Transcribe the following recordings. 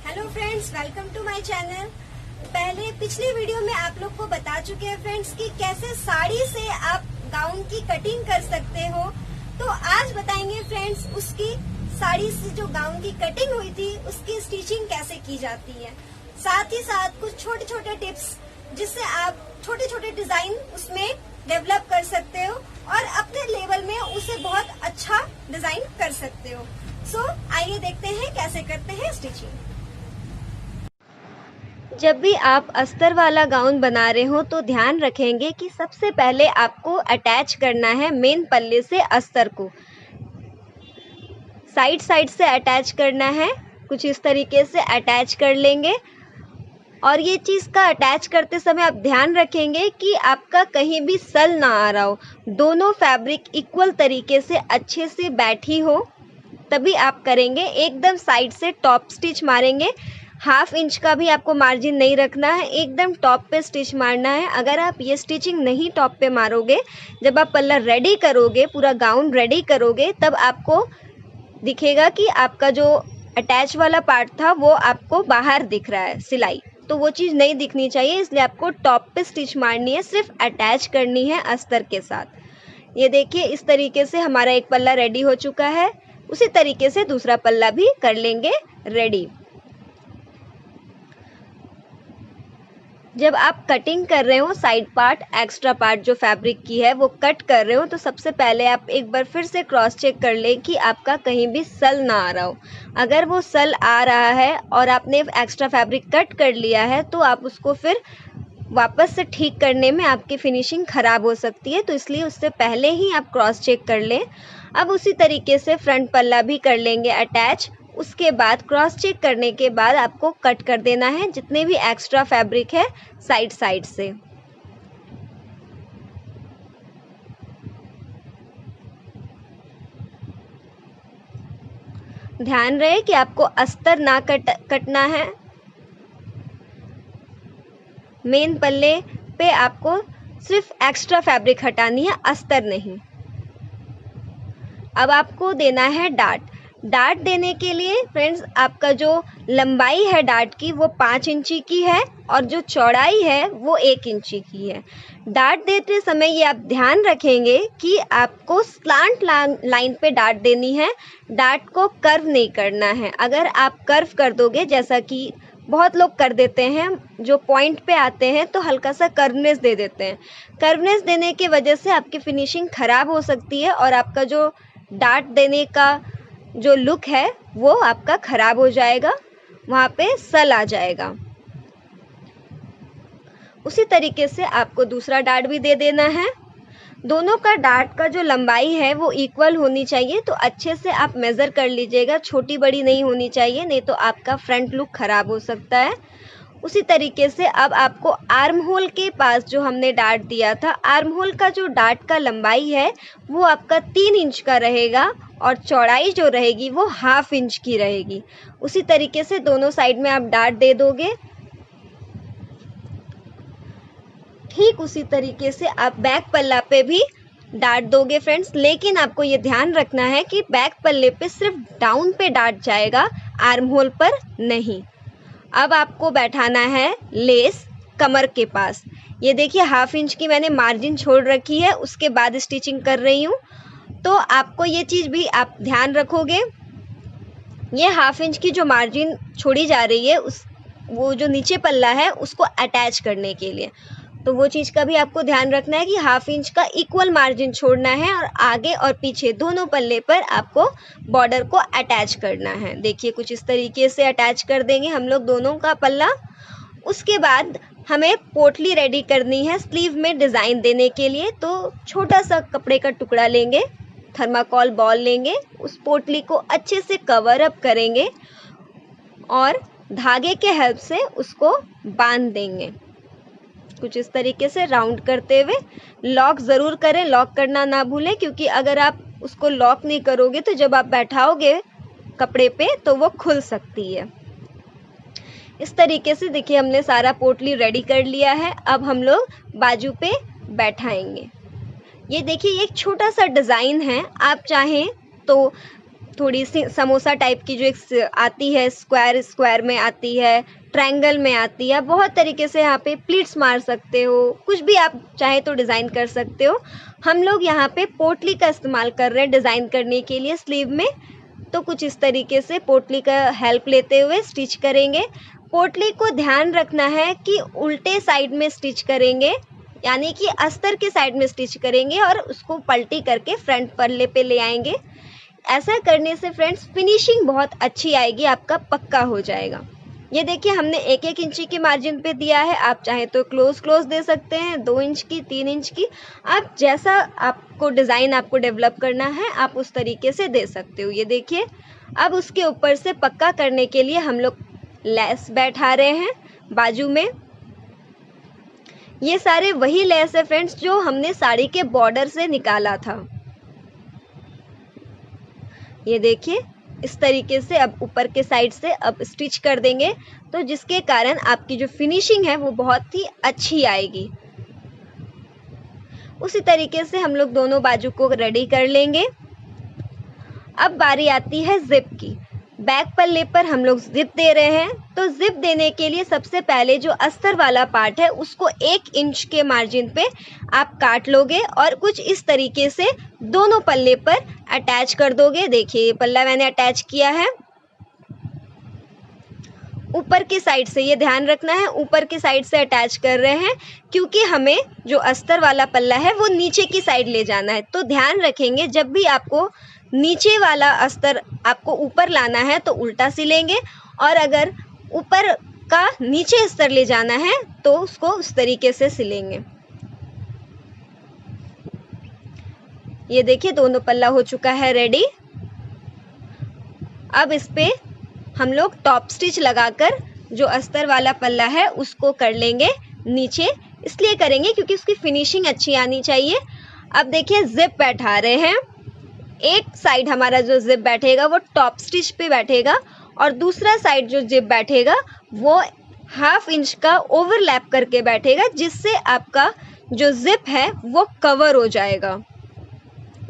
Hello friends, welcome to my channel. पिछले video में आप लोग को बता चुके हैं फ्रेंड्स कि कैसे साड़ी से आप गाउन की कटिंग कर सकते हो। तो आज बताएंगे फ्रेंड्स उसकी साड़ी से जो गाउन की कटिंग हुई थी उसकी स्टिचिंग कैसे की जाती है। साथ ही साथ कुछ छोटे छोटे टिप्स जिससे आप छोटे छोटे डिजाइन उसमें डेवलप कर सकते हो और अपने लेवल में उसे बहुत अच्छा डिजाइन कर सकते हो। सो आइए देखते हैं कैसे करते हैं स्टिचिंग। जब भी आप अस्तर वाला गाउन बना रहे हो तो ध्यान रखेंगे कि सबसे पहले आपको अटैच करना है मेन पल्ले से अस्तर को। साइड साइड से अटैच करना है, कुछ इस तरीके से अटैच कर लेंगे। और ये चीज़ का अटैच करते समय आप ध्यान रखेंगे कि आपका कहीं भी सल ना आ रहा हो, दोनों फैब्रिक इक्वल तरीके से अच्छे से बैठी हो, तभी आप करेंगे। एकदम साइड से टॉप स्टिच मारेंगे, 1/2 इंच का भी आपको मार्जिन नहीं रखना है, एकदम टॉप पे स्टिच मारना है। अगर आप ये स्टिचिंग नहीं टॉप पे मारोगे, जब आप पल्ला रेडी करोगे, पूरा गाउन रेडी करोगे, तब आपको दिखेगा कि आपका जो अटैच वाला पार्ट था वो आपको बाहर दिख रहा है, सिलाई। तो वो चीज़ नहीं दिखनी चाहिए, इसलिए आपको टॉप पे स्टिच मारनी है, सिर्फ अटैच करनी है अस्तर के साथ। ये देखिए, इस तरीके से हमारा एक पल्ला रेडी हो चुका है। उसी तरीके से दूसरा पल्ला भी कर लेंगे रेडी। जब आप कटिंग कर रहे हो, साइड पार्ट, एक्स्ट्रा पार्ट जो फैब्रिक की है वो कट कर रहे हो, तो सबसे पहले आप एक बार फिर से क्रॉस चेक कर लें कि आपका कहीं भी सल ना आ रहा हो। अगर वो सल आ रहा है और आपने एक्स्ट्रा फैब्रिक कट कर लिया है तो आप उसको फिर वापस से ठीक करने में आपकी फिनिशिंग ख़राब हो सकती है, तो इसलिए उससे पहले ही आप क्रॉस चेक कर लें। अब उसी तरीके से फ्रंट पल्ला भी कर लेंगे अटैच। उसके बाद क्रॉस चेक करने के बाद आपको कट कर देना है जितने भी एक्स्ट्रा फैब्रिक है साइड साइड से। ध्यान रहे कि आपको अस्तर ना कटना है। मेन पल्ले पे आपको सिर्फ एक्स्ट्रा फैब्रिक हटानी है, अस्तर नहीं। अब आपको देना है डाट। डाट देने के लिए फ्रेंड्स आपका जो लंबाई है डाट की वो 5 इंची की है और जो चौड़ाई है वो 1 इंची की है। डाट देते समय ये आप ध्यान रखेंगे कि आपको स्लांट लाइन पे डाट देनी है, डाट को कर्व नहीं करना है। अगर आप कर्व कर दोगे, जैसा कि बहुत लोग कर देते हैं, जो पॉइंट पे आते हैं तो हल्का सा कर्वनेस दे देते हैं। कर्वनेस देने की वजह से आपकी फिनिशिंग ख़राब हो सकती है और आपका जो डाट देने का जो लुक है वो आपका ख़राब हो जाएगा, वहाँ पे सल आ जाएगा। उसी तरीके से आपको दूसरा डाट भी दे देना है। दोनों का डाट का जो लंबाई है वो इक्वल होनी चाहिए, तो अच्छे से आप मेज़र कर लीजिएगा, छोटी बड़ी नहीं होनी चाहिए, नहीं तो आपका फ्रंट लुक ख़राब हो सकता है। उसी तरीके से अब आपको आर्म होल के पास जो हमने डाट दिया था, आर्म होल का जो डाट का लंबाई है वो आपका 3 इंच का रहेगा और चौड़ाई जो रहेगी वो 1/2 इंच की रहेगी। उसी तरीके से दोनों साइड में आप डाट दे दोगे। ठीक उसी तरीके से आप बैक पल्ला पे भी डाट दोगे फ्रेंड्स, लेकिन आपको ये ध्यान रखना है कि बैक पल्ले पे सिर्फ डाउन पे डाट जाएगा, आर्म होल पर नहीं। अब आपको बैठाना है लेस कमर के पास। ये देखिए 1/2 इंच की मैंने मार्जिन छोड़ रखी है, उसके बाद स्टिचिंग कर रही हूँ, तो आपको ये चीज़ भी आप ध्यान रखोगे। ये 1/2 इंच की जो मार्जिन छोड़ी जा रही है वो जो नीचे पल्ला है उसको अटैच करने के लिए, तो वो चीज़ का भी आपको ध्यान रखना है कि 1/2 इंच का इक्वल मार्जिन छोड़ना है और आगे और पीछे दोनों पल्ले पर आपको बॉर्डर को अटैच करना है। देखिए कुछ इस तरीके से अटैच कर देंगे हम लोग दोनों का पल्ला। उसके बाद हमें पोटली रेडी करनी है स्लीव में डिज़ाइन देने के लिए, तो छोटा सा कपड़े का टुकड़ा लेंगे, थर्माकोल बॉल लेंगे, उस पोटली को अच्छे से कवर अप करेंगे और धागे के हेल्प से उसको बांध देंगे कुछ इस तरीके से राउंड करते हुए। लॉक ज़रूर करें, लॉक करना ना भूलें, क्योंकि अगर आप उसको लॉक नहीं करोगे तो जब आप बैठाओगे कपड़े पे तो वो खुल सकती है। इस तरीके से देखिए हमने सारा पोटली रेडी कर लिया है। अब हम लोग बाजू पे बैठाएंगे। ये देखिए एक छोटा सा डिज़ाइन है, आप चाहें तो थोड़ी सी समोसा टाइप की जो एक आती है, स्क्वायर स्क्वायर में आती है, ट्रायंगल में आती है, बहुत तरीके से यहाँ पे प्लीट्स मार सकते हो, कुछ भी आप चाहे तो डिज़ाइन कर सकते हो। हम लोग यहाँ पे पोटली का इस्तेमाल कर रहे हैं डिज़ाइन करने के लिए स्लीव में, तो कुछ इस तरीके से पोटली का हेल्प लेते हुए स्टिच करेंगे। पोटली को ध्यान रखना है कि उल्टे साइड में स्टिच करेंगे, यानी कि अस्तर के साइड में स्टिच करेंगे और उसको पलटी करके फ्रंट पल्ले पे ले आएंगे। ऐसा करने से फ्रेंड्स फिनिशिंग बहुत अच्छी आएगी, आपका पक्का हो जाएगा। ये देखिए हमने 1-1 इंची की मार्जिन पे दिया है, आप चाहे तो क्लोज दे सकते हैं, 2 इंच की, 3 इंच की, आप जैसा आपको डिज़ाइन आपको डेवलप करना है आप उस तरीके से दे सकते हो। ये देखिए अब उसके ऊपर से पक्का करने के लिए हम लोग लेस बैठा रहे हैं बाजू में। ये सारे वही लेस है फ्रेंड्स जो हमने साड़ी के बॉर्डर से निकाला था। ये देखिए इस तरीके से अब ऊपर के साइड से अब स्टिच कर देंगे, तो जिसके कारण आपकी जो फिनिशिंग है वो बहुत ही अच्छी आएगी। उसी तरीके से हम लोग दोनों बाजू को रेडी कर लेंगे। अब बारी आती है जिप की। बैक पल्ले पर हम लोग जिप दे रहे हैं, तो जिप देने के लिए सबसे पहले जो अस्तर वाला पार्ट है उसको 1 इंच के मार्जिन पे आप काट लोगे और कुछ इस तरीके से दोनों पल्ले पर अटैच कर दोगे। देखिए पल्ला मैंने अटैच किया है ऊपर की साइड से, ये ध्यान रखना है ऊपर की साइड से अटैच कर रहे हैं क्योंकि हमें जो अस्तर वाला पल्ला है वो नीचे की साइड ले जाना है। तो ध्यान रखेंगे जब भी आपको नीचे वाला अस्तर आपको ऊपर लाना है तो उल्टा सिलेंगे, और अगर ऊपर का नीचे अस्तर ले जाना है तो उसको उस तरीके से सिलेंगे। ये देखिए दोनों पल्ला हो चुका है रेडी। अब इस पे हम लोग टॉप स्टिच लगाकर जो अस्तर वाला पल्ला है उसको कर लेंगे नीचे, इसलिए करेंगे क्योंकि उसकी फिनिशिंग अच्छी आनी चाहिए। अब देखिए जिप बैठा रहे हैं, एक साइड हमारा जो जिप बैठेगा वो टॉप स्टिच पे बैठेगा और दूसरा साइड जो जिप बैठेगा वो 1/2 इंच का ओवरलैप करके बैठेगा, जिससे आपका जो जिप है वो कवर हो जाएगा।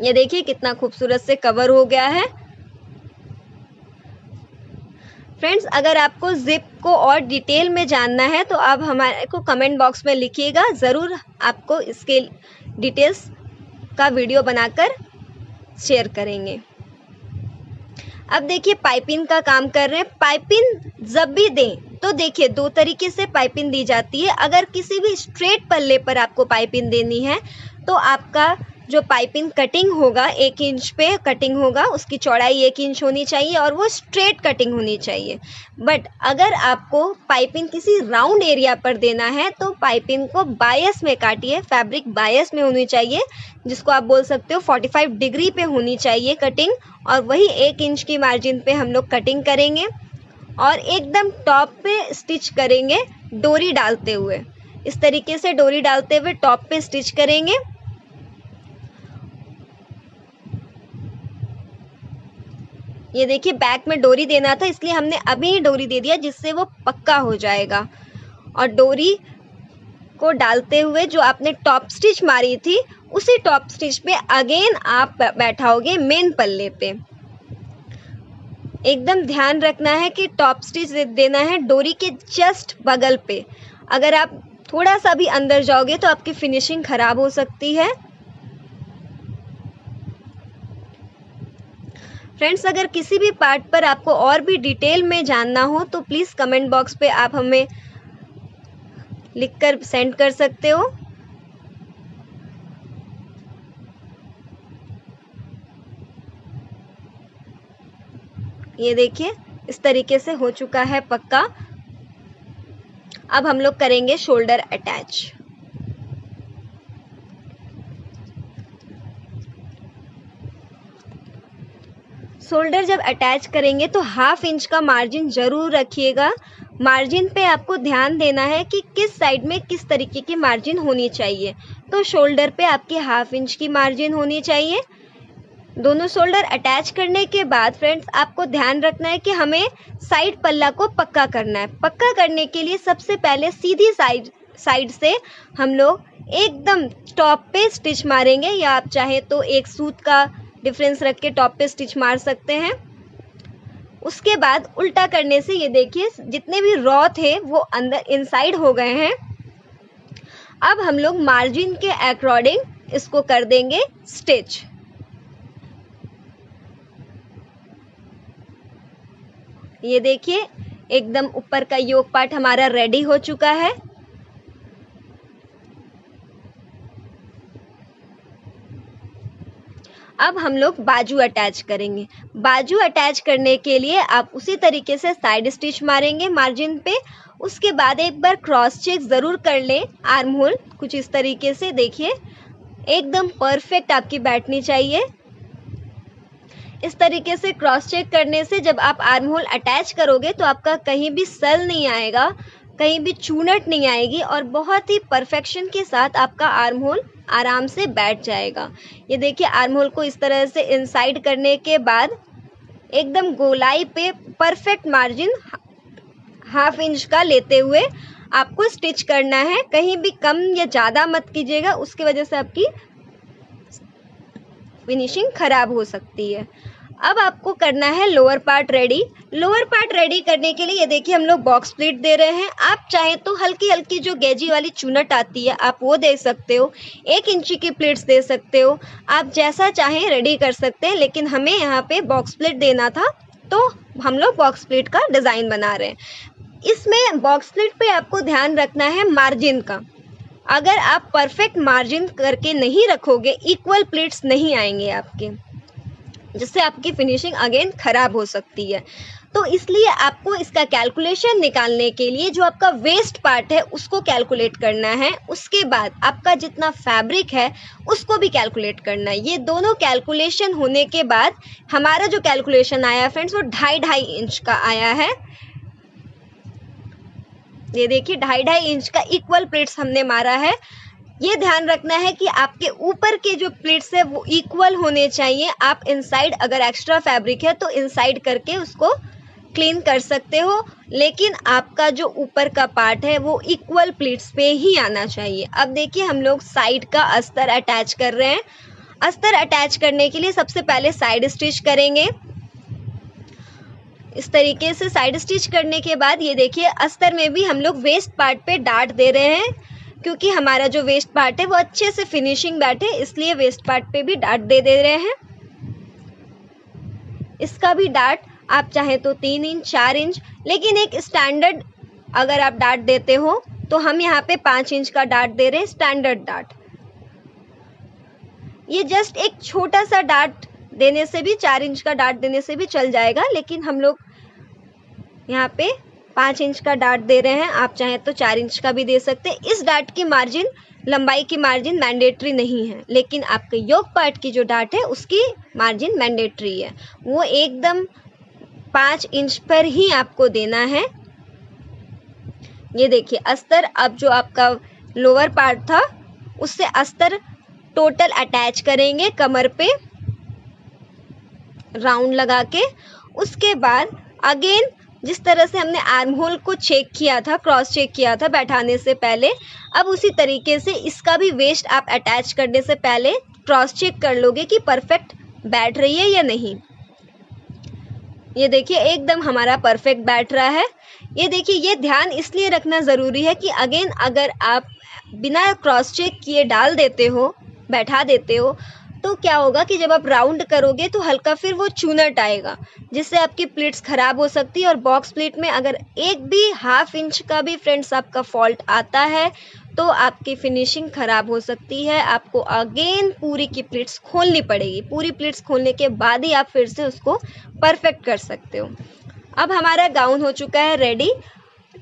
ये देखिए कितना खूबसूरत से कवर हो गया है। फ्रेंड्स अगर आपको जिप को और डिटेल में जानना है तो आप हमारे को कमेंट बॉक्स में लिखिएगा, ज़रूर आपको इसके डिटेल्स का वीडियो बनाकर शेयर करेंगे। अब देखिए पाइपिंग का काम कर रहे हैं। पाइपिंग जब भी दें तो देखिए 2 तरीके से पाइपिंग दी जाती है। अगर किसी भी स्ट्रेट पल्ले पर आपको पाइपिंग देनी है तो आपका जो पाइपिंग कटिंग होगा 1 इंच पे कटिंग होगा, उसकी चौड़ाई 1 इंच होनी चाहिए और वो स्ट्रेट कटिंग होनी चाहिए। बट अगर आपको पाइपिंग किसी राउंड एरिया पर देना है तो पाइपिंग को बायस में काटिए, फैब्रिक बायस में होनी चाहिए, जिसको आप बोल सकते हो 45 डिग्री पे होनी चाहिए कटिंग, और वही 1 इंच की मार्जिन पे हम लोग कटिंग करेंगे और एकदम टॉप पे स्टिच करेंगे डोरी डालते हुए। इस तरीके से डोरी डालते हुए टॉप पे स्टिच करेंगे। ये देखिए बैक में डोरी देना था इसलिए हमने अभी ही डोरी दे दिया, जिससे वो पक्का हो जाएगा। और डोरी को डालते हुए जो आपने टॉप स्टिच मारी थी उसी टॉप स्टिच पे अगेन आप बैठाओगे मेन पल्ले पे। एकदम ध्यान रखना है कि टॉप स्टिच देना है डोरी के जस्ट बगल पे। अगर आप थोड़ा सा भी अंदर जाओगे तो आपकी फिनिशिंग खराब हो सकती है। फ्रेंड्स अगर किसी भी पार्ट पर आपको और भी डिटेल में जानना हो तो प्लीज़ कमेंट बॉक्स पे आप हमें लिखकर सेंड कर सकते हो। ये देखिए इस तरीके से हो चुका है पक्का। अब हम लोग करेंगे शोल्डर अटैच। शोल्डर जब अटैच करेंगे तो 1/2 इंच का मार्जिन जरूर रखिएगा। मार्जिन पे आपको ध्यान देना है कि किस साइड में किस तरीके की मार्जिन होनी चाहिए। तो शोल्डर पे आपकी 1/2 इंच की मार्जिन होनी चाहिए। दोनों शोल्डर अटैच करने के बाद फ्रेंड्स आपको ध्यान रखना है कि हमें साइड पल्ला को पक्का करना है। पक्का करने के लिए सबसे पहले सीधी साइड से हम लोग एकदम टॉप पे स्टिच मारेंगे, या आप चाहे तो एक सूत का डिफरेंस रख के टॉप पे स्टिच मार सकते हैं। उसके बाद उल्टा करने से ये देखिए जितने भी रॉ थे वो अंदर इनसाइड हो गए हैं। अब हम लोग मार्जिन के अकॉर्डिंग इसको कर देंगे स्टिच। ये देखिए एकदम ऊपर का योक पार्ट हमारा रेडी हो चुका है। अब हम लोग बाजू अटैच करेंगे। बाजू अटैच करने के लिए आप उसी तरीके से साइड स्टिच मारेंगे मार्जिन पे। उसके बाद एक बार क्रॉस चेक ज़रूर कर लें। आर्म होल कुछ इस तरीके से देखिए एकदम परफेक्ट आपकी बैठनी चाहिए। इस तरीके से क्रॉस चेक करने से जब आप आर्म होल अटैच करोगे तो आपका कहीं भी सल नहीं आएगा, कहीं भी चूनट नहीं आएगी और बहुत ही परफेक्शन के साथ आपका आर्म होल आराम से बैठ जाएगा। ये देखिए आर्म होल को इस तरह से इनसाइड करने के बाद एकदम गोलाई पे परफेक्ट मार्जिन 1/2 इंच का लेते हुए आपको स्टिच करना है। कहीं भी कम या ज़्यादा मत कीजिएगा, उसकी वजह से आपकी फिनिशिंग खराब हो सकती है। अब आपको करना है lower part ready. Lower part ready करने के लिए ये देखिए हम लोग बॉक्स प्लीट दे रहे हैं। आप चाहें तो हल्की हल्की जो गेजी वाली चुनट आती है आप वो दे सकते हो, 1 इंची की प्लीट्स दे सकते हो, आप जैसा चाहें रेडी कर सकते हैं। लेकिन हमें यहाँ पे बॉक्स प्लीट देना था तो हम लोग बॉक्स प्लीट का डिज़ाइन बना रहे हैं। इसमें बॉक्स प्लीट पे आपको ध्यान रखना है मार्जिन का। अगर आप परफेक्ट मार्जिन करके नहीं रखोगे, इक्वल प्लीट्स नहीं आएंगे आपके, जिससे आपकी फिनिशिंग अगेन खराब हो सकती है। तो इसलिए आपको इसका कैलकुलेशन निकालने के लिए जो आपका वेस्ट पार्ट है उसको कैलकुलेट करना है। उसके बाद आपका जितना फैब्रिक है उसको भी कैलकुलेट करना है। ये दोनों कैलकुलेशन होने के बाद हमारा जो कैलकुलेशन आया फ्रेंड्स वो 2.5 इंच का आया है। ये देखिए 2.5 इंच का इक्वल प्लीट्स हमने मारा है। ये ध्यान रखना है कि आपके ऊपर के जो प्लीट्स है वो इक्वल होने चाहिए। आप इनसाइड अगर एक्स्ट्रा फैब्रिक है तो इनसाइड करके उसको क्लीन कर सकते हो, लेकिन आपका जो ऊपर का पार्ट है वो इक्वल प्लीट्स पे ही आना चाहिए। अब देखिए हम लोग साइड का अस्तर अटैच कर रहे हैं। अस्तर अटैच करने के लिए सबसे पहले साइड स्टिच करेंगे। इस तरीके से साइड स्टिच करने के बाद ये देखिए अस्तर में भी हम लोग वेस्ट पार्ट पे डार्ट दे रहे हैं, क्योंकि हमारा जो वेस्ट पार्ट है वो अच्छे से फिनिशिंग बैठे, इसलिए वेस्ट पार्ट पे भी डार्ट दे रहे हैं। इसका भी डार्ट आप चाहे तो 3 इंच 4 इंच, लेकिन एक स्टैंडर्ड अगर आप डार्ट देते हो तो हम यहाँ पे 5 इंच का डार्ट दे रहे हैं, स्टैंडर्ड डार्ट। ये जस्ट एक छोटा सा डार्ट देने से भी, 4 इंच का डार्ट देने से भी चल जाएगा, लेकिन हम लोग यहाँ पे 5 इंच का डार्ट दे रहे हैं। आप चाहें तो 4 इंच का भी दे सकते हैं। इस डार्ट की मार्जिन, लंबाई की मार्जिन मैंडेटरी नहीं है, लेकिन आपके योक पार्ट की जो डार्ट है उसकी मार्जिन मैंडेटरी है। वो एकदम 5 इंच पर ही आपको देना है। ये देखिए अस्तर अब जो आपका लोअर पार्ट था उससे अस्तर टोटल अटैच करेंगे कमर पे राउंड लगा के। उसके बाद अगेन जिस तरह से हमने आर्म होल को चेक किया था, क्रॉस चेक किया था बैठाने से पहले, अब उसी तरीके से इसका भी वेस्ट आप अटैच करने से पहले क्रॉस चेक कर लोगे कि परफेक्ट बैठ रही है या नहीं। ये देखिए एकदम हमारा परफेक्ट बैठ रहा है। ये देखिए ये ध्यान इसलिए रखना ज़रूरी है कि अगेन अगर आप बिना क्रॉस चेक किए डाल देते हो, बैठा देते हो, तो क्या होगा कि जब आप राउंड करोगे तो हल्का फिर वो चूनट आएगा, जिससे आपकी प्लीट्स खराब हो सकती है। और बॉक्स प्लीट में अगर एक भी 1/2 इंच का भी फ्रेंड्स आपका फॉल्ट आता है तो आपकी फिनिशिंग खराब हो सकती है। आपको अगेन पूरी की प्लीट्स खोलनी पड़ेगी। पूरी प्लीट्स खोलने के बाद ही आप फिर से उसको परफेक्ट कर सकते हो। अब हमारा गाउन हो चुका है रेडी।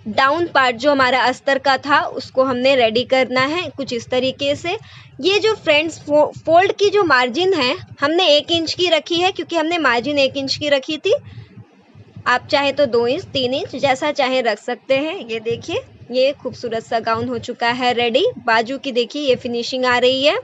डाउन पार्ट जो हमारा अस्तर का था उसको हमने रेडी करना है कुछ इस तरीके से। ये जो फ्रेंड्स फोल्ड की जो मार्जिन है हमने 1 इंच की रखी है, क्योंकि हमने मार्जिन 1 इंच की रखी थी। आप चाहे तो 2 इंच 3 इंच जैसा चाहे रख सकते हैं। ये देखिए ये खूबसूरत सा गाउन हो चुका है रेडी। बाजू की देखिए ये फिनिशिंग आ रही है।